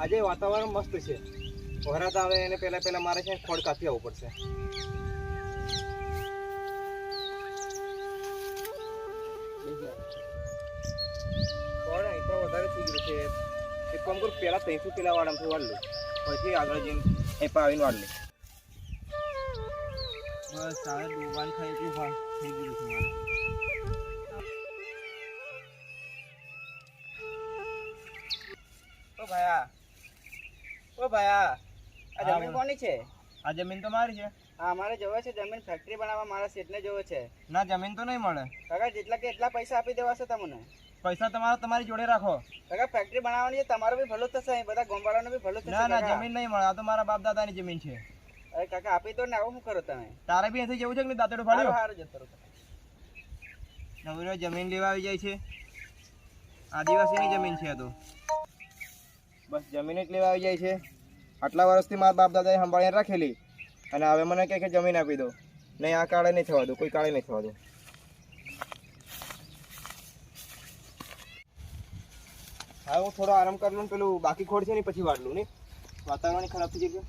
આજે વાતાવરણ મસ્ત છે. વરાત આવે એને પહેલા મારે છે ખોડ કાપી આવવું પડશે. ખોડ અહીં પણ વધારે થઈ ગયું છે. એક કામ કરું, પહેલા 300 કિલા વાળામાંથી વાળ લઉં, પછી આગળ જઈને અહીં પણ આવીને વાળ લઉં. બસ સાહેબ ડૂબાન ખાઈ એટલું ફાસ્ટ થઈ ગયું છે મારે. ઓ ભાયા, આ જમીન કોની છે? આ જમીન તો મારી છે. હા, મારે જોવે છે જમીન, ફેક્ટરી બનાવવા મારા શેઠને જોવે છે. ના, જમીન તો નહીં મળે કાકા. જેટલા કે એટલા પૈસા આપી દેવાશે તમને. પૈસા તમારી જોડે રાખો કાકા. ફેક્ટરી બનાવવાની છે, તમારું બી ભલું થશે, બધા ગામવાળાનું બી ભલું થશે. ના, જમીન નહીં મળે. આ તો મારા બાપ દાદાની જમીન છે. અરે કાકા, આપી તો ને. આવું શું કરો તમે? તારે બી અહીંથી જવું છે કે દાંતેડું ફાડ્યું? હારું જતો રહો. નવરો જમીન લેવા આવી જાય છે. આદિવાસીની જમીન છે. તો બસ જમીન જ લેવા આવી જાય છે. આટલા વર્ષથી મારા બાપ દાદાએ સંભાળીને રાખેલી, અને હવે મને કહે કે જમીન આપી દો. નહીં, આ કાળે નહીં થવા દો, કોઈ કાળે નહીં થવા દો. હા, હું થોડો આરામ કરી લઉં. પેલું બાકી ખોડ છે ને પછી વાળલું. નહીં, વાતાવરણ ખરાબ થઈ ગયું.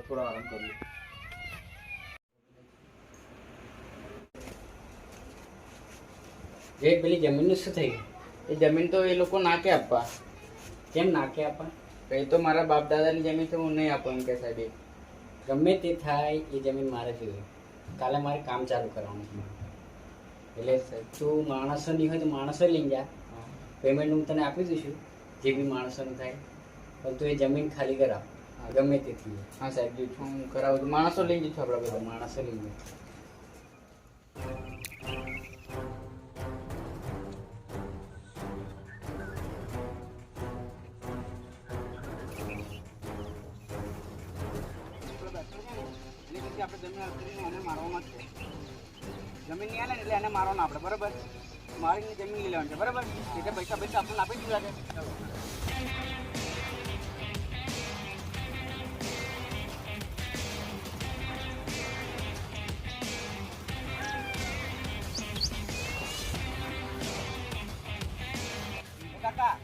થોડો આરામ કરી લો. જે પેલી જમીનનું શું થઈ ગયું? એ જમીન તો એ લોકો નાકે આપવા. કેમ નાકે આપવા? એ તો મારા બાપ દાદાની જમીન તો હું નહીં આપું એમ કે સાહેબ. ગમે તે થાય એ જમીન મારે જોઈએ. કાલે મારે કામ ચાલુ કરવાનું છે. એટલે તું માણસો નહીં હોય તો માણસો લઈને જા. પેમેન્ટ હું તને આપી દઈશું જે બી માણસોનું થાય. પણ તું એ જમીન ખાલી કરાવ ગમે તેથી. હા સાહેબ, હું કરાવું તો માણસો લઈ જઈશું. આપણા બધા માણસો લઈ જાય. જમીન નહીં આલે ને એટલે એને મારવાનું આપણે. બરાબર? મારીને જમીન લઈ લેવાની છે. બરાબર? એટલે પૈસા આપણને આપી દીધા છે. કાકા,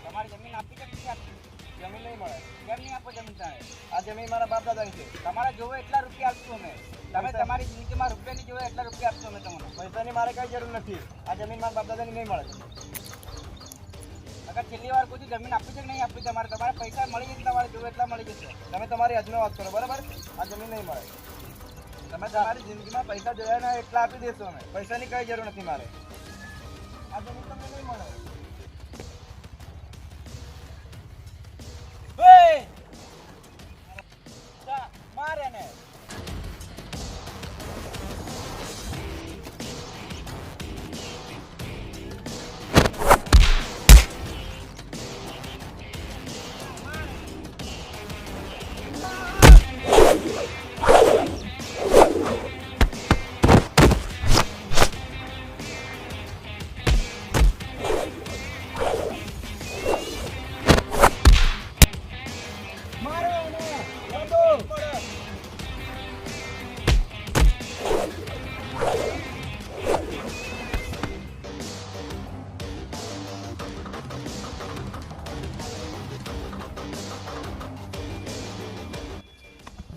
તમારી જમીન આપી કે નથી આપી? જમીન નહીં મળે. કેમ નહીં આપો જમીન? તમે આ જમીન મારા બાપ દાદાની છે. તમારે જોવે એટલા રૂપિયા આપશું અમે. તમે તમારી જિંદગીમાં રૂપિયાની જોવે એટલા રૂપિયા આપશો અમે તમને. પૈસાની મારે કઈ જરૂર નથી. આ જમીન મારા બાપ દાદાની નહીં મળે. અગર છેલ્લી વાર કોઈ જમીન આપી છે કે નહીં આપી તમારે? તમારે પૈસા મળી જશે. તમારે જોવે એટલા મળી જશે. તમે તમારી હજનો વાત કરો. બરાબર? આ જમીન નહીં મળે. તમે તમારી જિંદગીમાં પૈસા જોયા ને એટલા આપી દેશો અમે. પૈસાની કઈ જરૂર નથી મારે. આ જમીન તમને નહીં મળે. મારે ને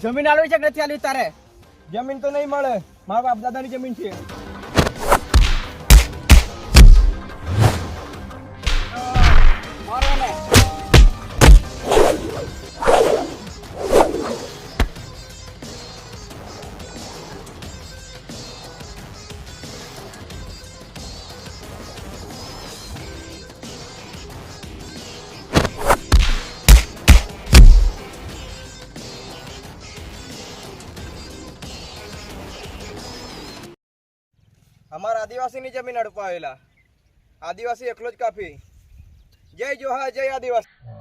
જમીન આલવી છે કે નથી આલવી તારે? જમીન તો નહીં મળે. મારા બાપ દાદાની જમીન છે. અમારા આદિવાસીની જમીન હડપાવેલા. આદિવાસી એકલો જ કાફી. જય જોહાર, જય આદિવાસી.